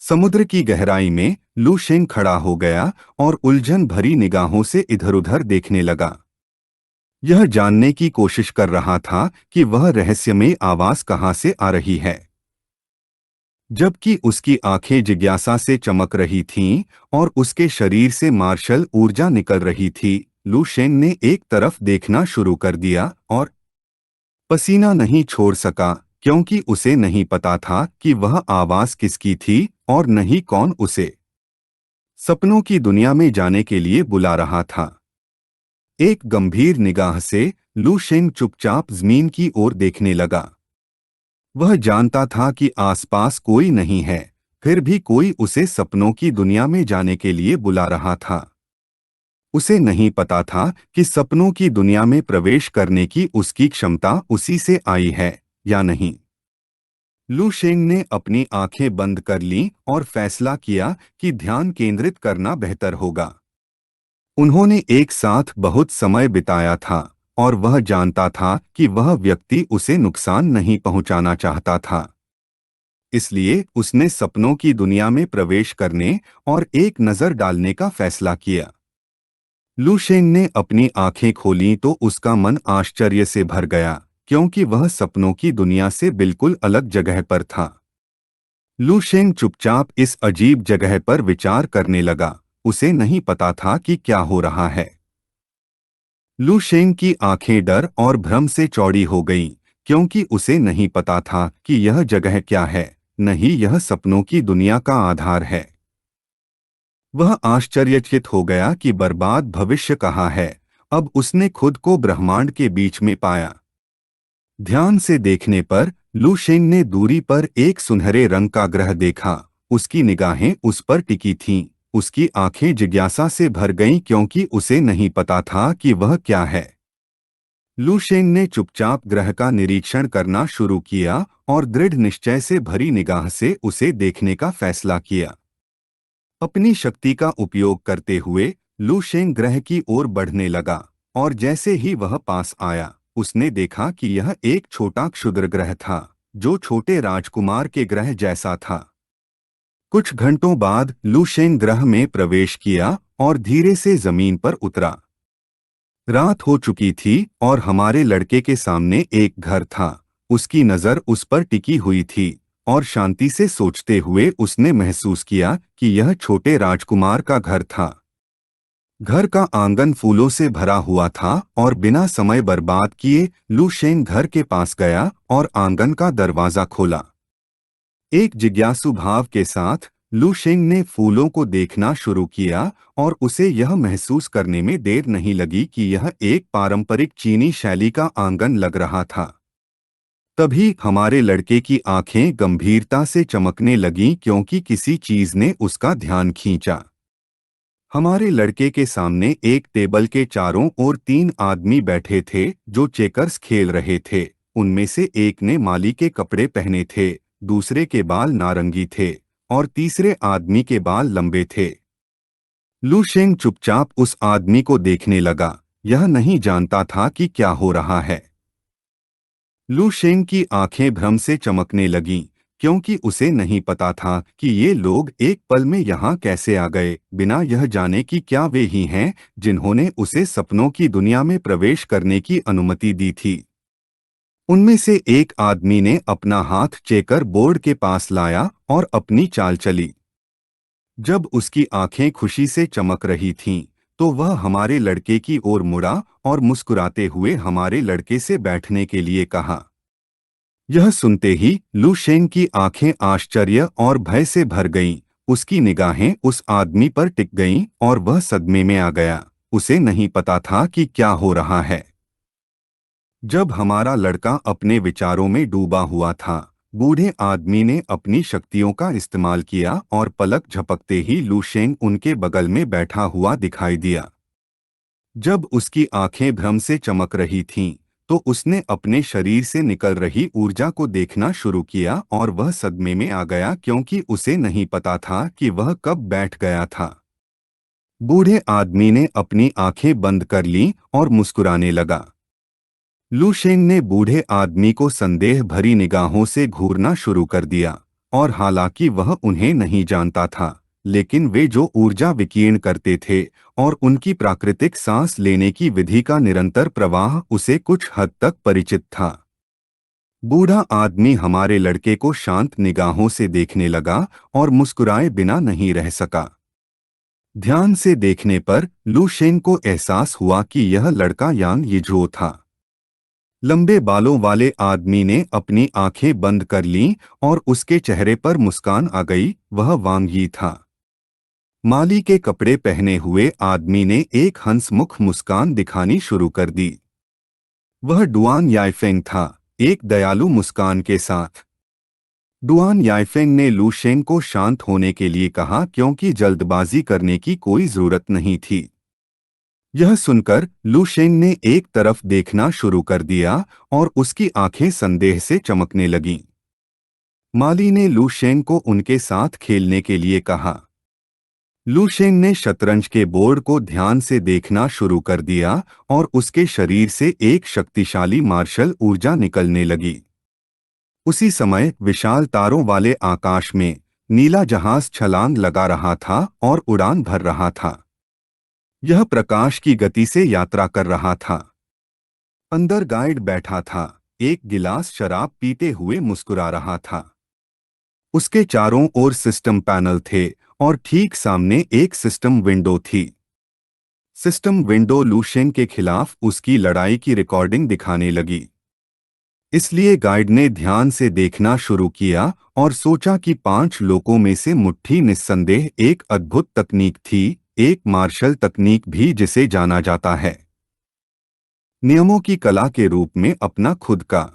समुद्र की गहराई में लू शेंग खड़ा हो गया और उलझन भरी निगाहों से इधर-उधर देखने लगा। यह जानने की कोशिश कर रहा था कि वह रहस्यमय आवाज कहाँ से आ रही है। जबकि उसकी आंखें जिज्ञासा से चमक रही थीं और उसके शरीर से मार्शल ऊर्जा निकल रही थी, लू शेंग ने एक तरफ देखना शुरू कर दिया और पसीना नहीं छोड़ सका, क्योंकि उसे नहीं पता था कि वह आवाज किसकी थी और नहीं कौन उसे सपनों की दुनिया में जाने के लिए बुला रहा था। एक गंभीर निगाह से लू शेंग चुपचाप जमीन की ओर देखने लगा। वह जानता था कि आसपास कोई नहीं है, फिर भी कोई उसे सपनों की दुनिया में जाने के लिए बुला रहा था। उसे नहीं पता था कि सपनों की दुनिया में प्रवेश करने की उसकी क्षमता उसी से आई है या नहीं। लू शेंग ने अपनी आंखें बंद कर लीं और फैसला किया कि ध्यान केंद्रित करना बेहतर होगा। उन्होंने एक साथ बहुत समय बिताया था और वह जानता था कि वह व्यक्ति उसे नुकसान नहीं पहुंचाना चाहता था। इसलिए उसने सपनों की दुनिया में प्रवेश करने और एक नज़र डालने का फैसला किया। लू शेंग ने अपनी आंखें खोलीं तो उसका मन आश्चर्य से भर गया, क्योंकि वह सपनों की दुनिया से बिल्कुल अलग जगह पर था। लू शेंग चुपचाप इस अजीब जगह पर विचार करने लगा। उसे नहीं पता था कि क्या हो रहा है। लू शेंग की आंखें डर और भ्रम से चौड़ी हो गईं, क्योंकि उसे नहीं पता था कि यह जगह क्या है, नहीं यह सपनों की दुनिया का आधार है। वह आश्चर्यचकित हो गया कि बर्बाद भविष्य कहाँ है। अब उसने खुद को ब्रह्मांड के बीच में पाया। ध्यान से देखने पर लू शेंग ने दूरी पर एक सुनहरे रंग का ग्रह देखा। उसकी निगाहें उस पर टिकी थीं। उसकी आंखें जिज्ञासा से भर गईं, क्योंकि उसे नहीं पता था कि वह क्या है। लू शेंग ने चुपचाप ग्रह का निरीक्षण करना शुरू किया और दृढ़ निश्चय से भरी निगाह से उसे देखने का फैसला किया। अपनी शक्ति का उपयोग करते हुए लू शेंग ग्रह की ओर बढ़ने लगा और जैसे ही वह पास आया, उसने देखा कि यह एक छोटा क्षुद्र ग्रह था, जो छोटे राजकुमार के ग्रह जैसा था। कुछ घंटों बाद लू शेंग ग्रह में प्रवेश किया और धीरे से जमीन पर उतरा। रात हो चुकी थी और हमारे लड़के के सामने एक घर था। उसकी नज़र उस पर टिकी हुई थी और शांति से सोचते हुए उसने महसूस किया कि यह छोटे राजकुमार का घर था। घर का आंगन फूलों से भरा हुआ था और बिना समय बर्बाद किए लू शेंग घर के पास गया और आंगन का दरवाजा खोला। एक जिज्ञासु भाव के साथ लू शेंग ने फूलों को देखना शुरू किया और उसे यह महसूस करने में देर नहीं लगी कि यह एक पारंपरिक चीनी शैली का आंगन लग रहा था। तभी हमारे लड़के की आंखें गंभीरता से चमकने लगीं, क्योंकि किसी चीज ने उसका ध्यान खींचा। हमारे लड़के के सामने एक टेबल के चारों ओर तीन आदमी बैठे थे जो चेकर्स खेल रहे थे। उनमें से एक ने माली के कपड़े पहने थे, दूसरे के बाल नारंगी थे और तीसरे आदमी के बाल लंबे थे। लू शेंग चुपचाप उस आदमी को देखने लगा। यह नहीं जानता था कि क्या हो रहा है। लू शेंग की आंखें भ्रम से चमकने लगीं, क्योंकि उसे नहीं पता था कि ये लोग एक पल में यहाँ कैसे आ गए, बिना यह जाने कि क्या वे ही हैं जिन्होंने उसे सपनों की दुनिया में प्रवेश करने की अनुमति दी थी। उनमें से एक आदमी ने अपना हाथ चेकर बोर्ड के पास लाया और अपनी चाल चली। जब उसकी आंखें खुशी से चमक रही थीं, तो वह हमारे लड़के की ओर मुड़ा और मुस्कुराते हुए हमारे लड़के से बैठने के लिए कहा। यह सुनते ही लू शेंग की आंखें आश्चर्य और भय से भर गईं। उसकी निगाहें उस आदमी पर टिक गईं और वह सदमे में आ गया। उसे नहीं पता था कि क्या हो रहा है। जब हमारा लड़का अपने विचारों में डूबा हुआ था, बूढ़े आदमी ने अपनी शक्तियों का इस्तेमाल किया और पलक झपकते ही लू शेंग उनके बगल में बैठा हुआ दिखाई दिया। जब उसकी आंखें भ्रम से चमक रही थीं, तो उसने अपने शरीर से निकल रही ऊर्जा को देखना शुरू किया और वह सदमे में आ गया, क्योंकि उसे नहीं पता था कि वह कब बैठ गया था। बूढ़े आदमी ने अपनी आंखें बंद कर लीं और मुस्कुराने लगा। लू शेंग ने बूढ़े आदमी को संदेह भरी निगाहों से घूरना शुरू कर दिया। और हालांकि वह उन्हें नहीं जानता था, लेकिन वे जो ऊर्जा विकीर्ण करते थे और उनकी प्राकृतिक सांस लेने की विधि का निरंतर प्रवाह उसे कुछ हद तक परिचित था। बूढ़ा आदमी हमारे लड़के को शांत निगाहों से देखने लगा और मुस्कुराए बिना नहीं रह सका। ध्यान से देखने पर लू शेंग को एहसास हुआ कि यह लड़का यांग यीझो था। लंबे बालों वाले आदमी ने अपनी आंखें बंद कर लीं और उसके चेहरे पर मुस्कान आ गई। वह वांग यी था। माली के कपड़े पहने हुए आदमी ने एक हंसमुख मुस्कान दिखानी शुरू कर दी। वह डुआन याइफेंग था, एक दयालु मुस्कान के साथ। डुआन याइफेंग ने लू शेंग को शांत होने के लिए कहा क्योंकि जल्दबाजी करने की कोई जरूरत नहीं थी। यह सुनकर लू शेंग ने एक तरफ देखना शुरू कर दिया और उसकी आंखें संदेह से चमकने लगीं। माली ने लू शेंग को उनके साथ खेलने के लिए कहा। लू शेंग ने शतरंज के बोर्ड को ध्यान से देखना शुरू कर दिया और उसके शरीर से एक शक्तिशाली मार्शल ऊर्जा निकलने लगी। उसी समय विशाल तारों वाले आकाश में नीला जहाज छलांग लगा रहा था और उड़ान भर रहा था। यह प्रकाश की गति से यात्रा कर रहा था। अंदर गाइड बैठा था, एक गिलास शराब पीते हुए मुस्कुरा रहा था। उसके चारों ओर सिस्टम पैनल थे और ठीक सामने एक सिस्टम विंडो थी। सिस्टम विंडो लू शेंग के खिलाफ उसकी लड़ाई की रिकॉर्डिंग दिखाने लगी। इसलिए गाइड ने ध्यान से देखना शुरू किया और सोचा कि 5 लोगों में से मुट्ठी निस्संदेह एक अद्भुत तकनीक थी, एक मार्शल तकनीक भी जिसे जाना जाता है नियमों की कला के रूप में अपना खुद का।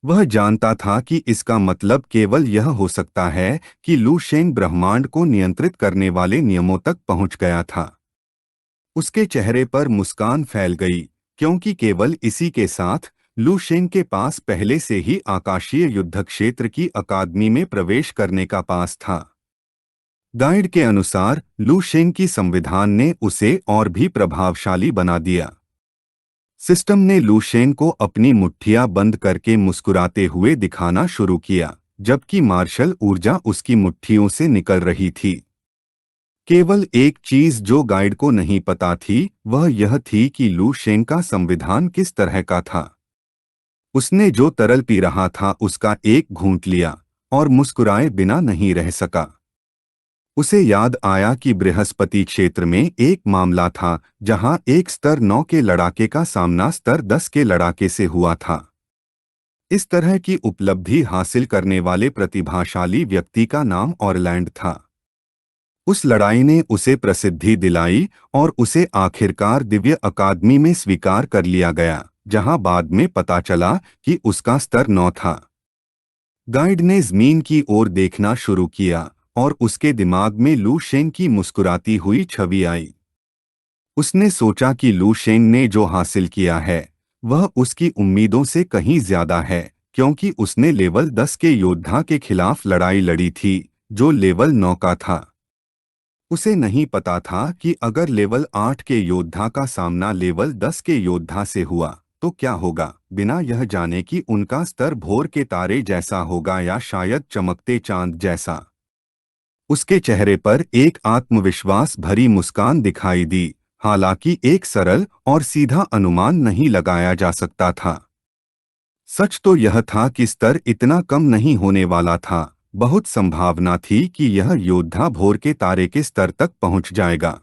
वह जानता था कि इसका मतलब केवल यह हो सकता है कि लू शेंग ब्रह्मांड को नियंत्रित करने वाले नियमों तक पहुंच गया था। उसके चेहरे पर मुस्कान फैल गई क्योंकि केवल इसी के साथ लू शेंग के पास पहले से ही आकाशीय युद्ध क्षेत्र की अकादमी में प्रवेश करने का पास था। गाइड के अनुसार लू शेंग की संविधान ने उसे और भी प्रभावशाली बना दिया। सिस्टम ने लू शेंग को अपनी मुट्ठियां बंद करके मुस्कुराते हुए दिखाना शुरू किया, जबकि मार्शल ऊर्जा उसकी मुट्ठियों से निकल रही थी। केवल एक चीज जो गाइड को नहीं पता थी वह यह थी कि लू शेंग का संविधान किस तरह का था। उसने जो तरल पी रहा था उसका एक घूंट लिया और मुस्कुराए बिना नहीं रह सका। उसे याद आया कि बृहस्पति क्षेत्र में एक मामला था जहां एक स्तर 9 के लड़ाके का सामना स्तर 10 के लड़ाके से हुआ था। इस तरह की उपलब्धि हासिल करने वाले प्रतिभाशाली व्यक्ति का ऑरलैंड ऑरलैंड था। उस लड़ाई ने उसे प्रसिद्धि दिलाई और उसे आखिरकार दिव्य अकादमी में स्वीकार कर लिया गया, जहां बाद में पता चला कि उसका स्तर 9 था। गाइड ने जमीन की ओर देखना शुरू किया और उसके दिमाग में लू शेंग की मुस्कुराती हुई छवि आई। उसने सोचा कि लू शेंग ने जो हासिल किया है वह उसकी उम्मीदों से कहीं ज्यादा है, क्योंकि उसने लेवल 10 के योद्धा के खिलाफ लड़ाई लड़ी थी जो लेवल 9 का था। उसे नहीं पता था कि अगर लेवल 8 के योद्धा का सामना लेवल 10 के योद्धा से हुआ तो क्या होगा, बिना यह जाने कि उनका स्तर भोर के तारे जैसा होगा या शायद चमकते चांद जैसा। उसके चेहरे पर एक आत्मविश्वास भरी मुस्कान दिखाई दी, हालांकि एक सरल और सीधा अनुमान नहीं लगाया जा सकता था। सच तो यह था कि स्तर इतना कम नहीं होने वाला था। बहुत संभावना थी कि यह योद्धा भोर के तारे के स्तर तक पहुंच जाएगा।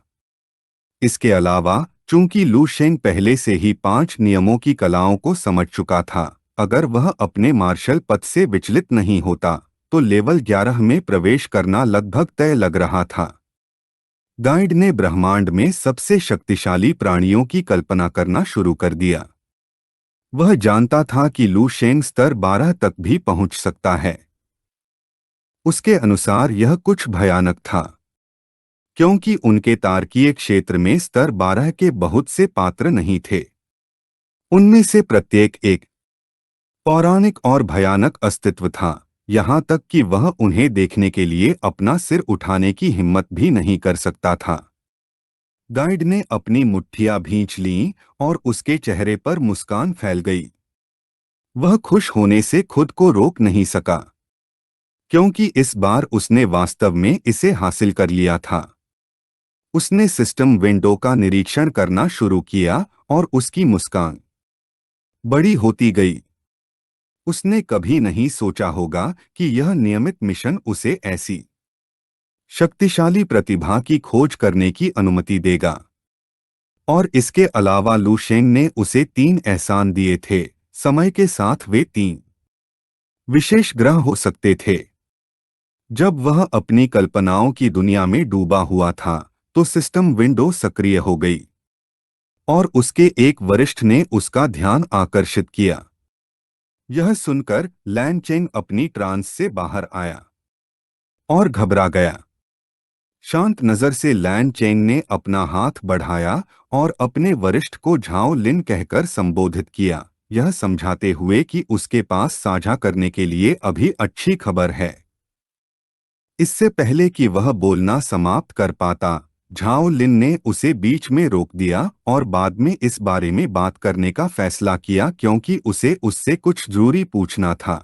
इसके अलावा चूंकि लू शेंग पहले से ही 5 नियमों की कलाओं को समझ चुका था, अगर वह अपने मार्शल पद से विचलित नहीं होता तो लेवल 11 में प्रवेश करना लगभग तय लग रहा था। गाइड ने ब्रह्मांड में सबसे शक्तिशाली प्राणियों की कल्पना करना शुरू कर दिया। वह जानता था कि लू शेंग स्तर 12 तक भी पहुंच सकता है। उसके अनुसार यह कुछ भयानक था, क्योंकि उनके तारकीय क्षेत्र में स्तर 12 के बहुत से पात्र नहीं थे। उनमें से प्रत्येक एक पौराणिक और भयानक अस्तित्व था, यहाँ तक कि वह उन्हें देखने के लिए अपना सिर उठाने की हिम्मत भी नहीं कर सकता था। गाइड ने अपनी मुट्ठियां भींच लीं और उसके चेहरे पर मुस्कान फैल गई। वह खुश होने से खुद को रोक नहीं सका। क्योंकि इस बार उसने वास्तव में इसे हासिल कर लिया था। उसने सिस्टम विंडो का निरीक्षण करना शुरू किया और उसकी मुस्कान बड़ी होती गई। उसने कभी नहीं सोचा होगा कि यह नियमित मिशन उसे ऐसी शक्तिशाली प्रतिभा की खोज करने की अनुमति देगा। और इसके अलावा लू शेंग ने उसे 3 एहसान दिए थे। समय के साथ वे 3 विशेष ग्रह हो सकते थे। जब वह अपनी कल्पनाओं की दुनिया में डूबा हुआ था तो सिस्टम विंडो सक्रिय हो गई और उसके एक वरिष्ठ ने उसका ध्यान आकर्षित किया। यह सुनकर लैन चेंग अपनी ट्रांस से बाहर आया और घबरा गया। शांत नजर से लैन चेंग ने अपना हाथ बढ़ाया और अपने वरिष्ठ को झाओ लिन कहकर संबोधित किया, यह समझाते हुए कि उसके पास साझा करने के लिए अभी अच्छी खबर है। इससे पहले कि वह बोलना समाप्त कर पाता, झाओ लिन ने उसे बीच में रोक दिया और बाद में इस बारे में बात करने का फैसला किया क्योंकि उसे उससे कुछ जरूरी पूछना था।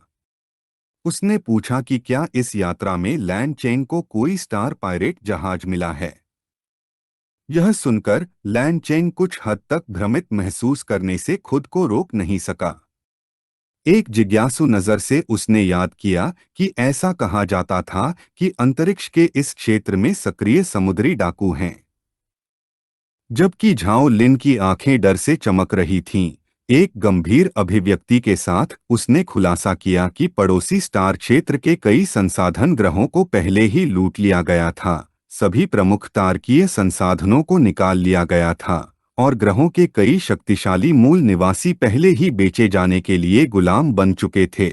उसने पूछा कि क्या इस यात्रा में लैन चेंग को कोई स्टार पायरेट जहाज मिला है। यह सुनकर लैन चेंग कुछ हद तक भ्रमित महसूस करने से खुद को रोक नहीं सका। एक जिज्ञासु नजर से उसने याद किया कि ऐसा कहा जाता था कि अंतरिक्ष के इस क्षेत्र में सक्रिय समुद्री डाकू हैं। जबकि झाओ लिन की आंखें डर से चमक रही थीं, एक गंभीर अभिव्यक्ति के साथ उसने खुलासा किया कि पड़ोसी स्टार क्षेत्र के कई संसाधन ग्रहों को पहले ही लूट लिया गया था। सभी प्रमुख तारकीय संसाधनों को निकाल लिया गया था और ग्रहों के कई शक्तिशाली मूल निवासी पहले ही बेचे जाने के लिए गुलाम बन चुके थे।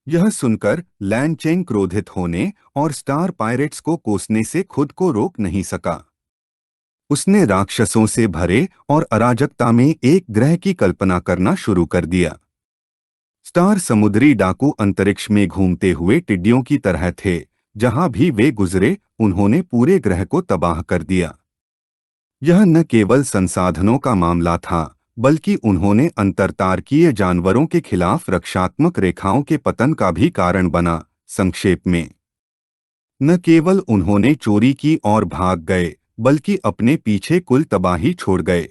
यह सुनकर लैन चेंग क्रोधित होने और स्टार पायरेट्स को कोसने से खुद को रोक नहीं सका। उसने राक्षसों से भरे और अराजकता में एक ग्रह की कल्पना करना शुरू कर दिया। स्टार समुद्री डाकू अंतरिक्ष में घूमते हुए टिड्डियों की तरह थे। जहां भी वे गुजरे उन्होंने पूरे ग्रह को तबाह कर दिया। यह न केवल संसाधनों का मामला था, बल्कि उन्होंने अंतरतारकीय जानवरों के खिलाफ रक्षात्मक रेखाओं के पतन का भी कारण बना। संक्षेप में, न केवल उन्होंने चोरी की और भाग गए, बल्कि अपने पीछे कुल तबाही छोड़ गए।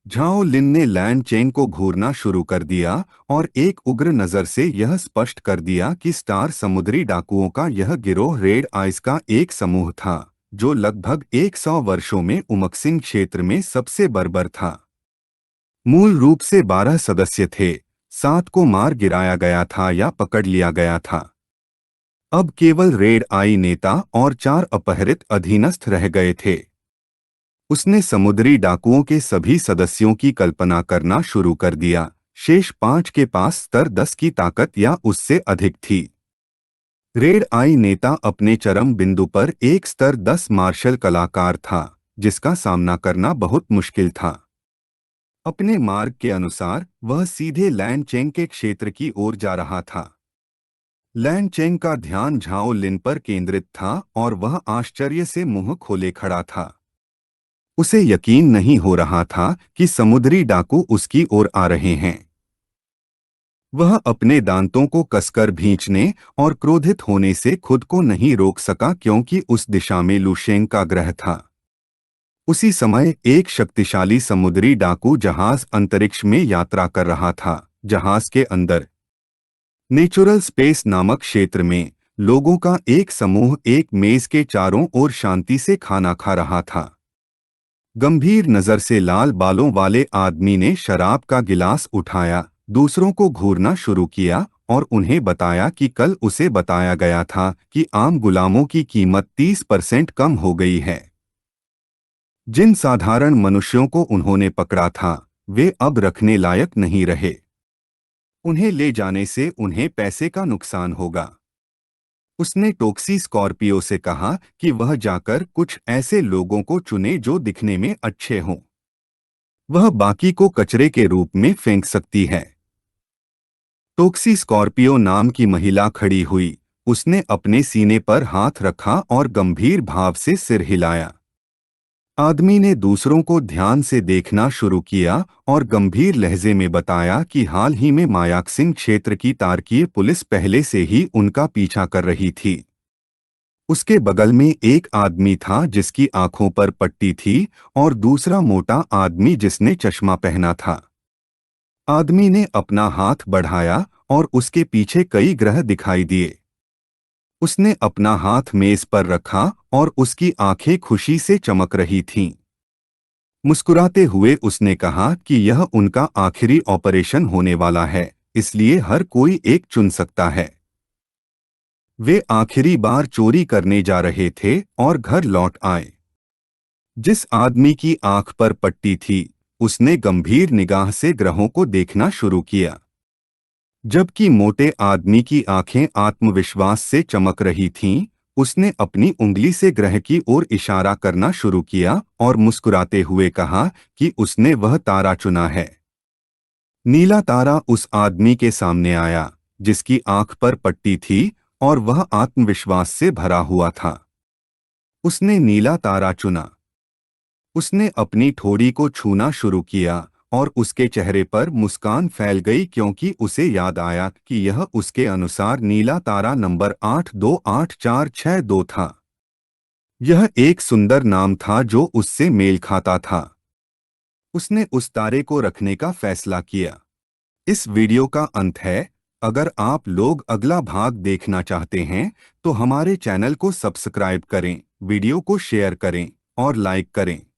झाओ लिन ने लैन चेंग को घूरना शुरू कर दिया और एक उग्र नजर से यह स्पष्ट कर दिया कि स्टार समुद्री डाकुओं का यह गिरोह रेड आइस का एक समूह था, जो लगभग 100 वर्षों में उमकसिंग क्षेत्र में सबसे बर्बर था। मूल रूप से 12 सदस्य थे, 7 को मार गिराया गया था या पकड़ लिया गया था। अब केवल रेड आई नेता और 4 अपहरित अधीनस्थ रह गए थे। उसने समुद्री डाकुओं के सभी सदस्यों की कल्पना करना शुरू कर दिया। शेष 5 के पास स्तर 10 की ताकत या उससे अधिक थी। रेड आई नेता अपने चरम बिंदु पर एक स्तर 10 मार्शल कलाकार था, जिसका सामना करना बहुत मुश्किल था। अपने मार्ग के अनुसार वह सीधे लैन चेंग के क्षेत्र की ओर जा रहा था। लैन चेंग का ध्यान झाओ लिन पर केंद्रित था और वह आश्चर्य से मुंह खोले खड़ा था। उसे यकीन नहीं हो रहा था कि समुद्री डाकू उसकी ओर आ रहे हैं। वह अपने दांतों को कसकर भींचने और क्रोधित होने से खुद को नहीं रोक सका क्योंकि उस दिशा में लू शेंग का ग्रह था। उसी समय एक शक्तिशाली समुद्री डाकू जहाज अंतरिक्ष में यात्रा कर रहा था। जहाज के अंदर नेचुरल स्पेस नामक क्षेत्र में लोगों का एक समूह एक मेज के चारों ओर शांति से खाना खा रहा था। गंभीर नजर से लाल बालों वाले आदमी ने शराब का गिलास उठाया, दूसरों को घूरना शुरू किया और उन्हें बताया कि कल उसे बताया गया था कि आम गुलामों की कीमत 30% कम हो गई है। जिन साधारण मनुष्यों को उन्होंने पकड़ा था, वे अब रखने लायक नहीं रहे। उन्हें ले जाने से उन्हें पैसे का नुकसान होगा। उसने टोक्सी स्कॉर्पियो से कहा कि वह जाकर कुछ ऐसे लोगों को चुने जो दिखने में अच्छे हों। वह बाकी को कचरे के रूप में फेंक सकती है। टोक्सी स्कॉर्पियो नाम की महिला खड़ी हुई। उसने अपने सीने पर हाथ रखा और गंभीर भाव से सिर हिलाया। आदमी ने दूसरों को ध्यान से देखना शुरू किया और गंभीर लहजे में बताया कि हाल ही में मायाकसिंग क्षेत्र की तारकीय पुलिस पहले से ही उनका पीछा कर रही थी। उसके बगल में एक आदमी था जिसकी आंखों पर पट्टी थी और दूसरा मोटा आदमी जिसने चश्मा पहना था। आदमी ने अपना हाथ बढ़ाया और उसके पीछे कई ग्रह दिखाई दिए। उसने अपना हाथ मेज पर रखा और उसकी आंखें खुशी से चमक रही थीं। मुस्कुराते हुए उसने कहा कि यह उनका आखिरी ऑपरेशन होने वाला है, इसलिए हर कोई एक चुन सकता है। वे आखिरी बार चोरी करने जा रहे थे और घर लौट आए। जिस आदमी की आंख पर पट्टी थी, उसने गंभीर निगाह से ग्रहों को देखना शुरू किया, जबकि मोटे आदमी की आंखें आत्मविश्वास से चमक रही थीं। उसने अपनी उंगली से ग्रह की ओर इशारा करना शुरू किया और मुस्कुराते हुए कहा कि उसने वह तारा चुना है। नीला तारा उस आदमी के सामने आया, जिसकी आंख पर पट्टी थी और वह आत्मविश्वास से भरा हुआ था। उसने नीला तारा चुना। उसने अपनी ठोड़ी को छूना शुरू किया और उसके चेहरे पर मुस्कान फैल गई, क्योंकि उसे याद आया कि यह उसके अनुसार नीला तारा नंबर 828462 था। यह एक सुंदर नाम था जो उससे मेल खाता था। उसने उस तारे को रखने का फैसला किया। इस वीडियो का अंत है। अगर आप लोग अगला भाग देखना चाहते हैं तो हमारे चैनल को सब्सक्राइब करें, वीडियो को शेयर करें और लाइक करें।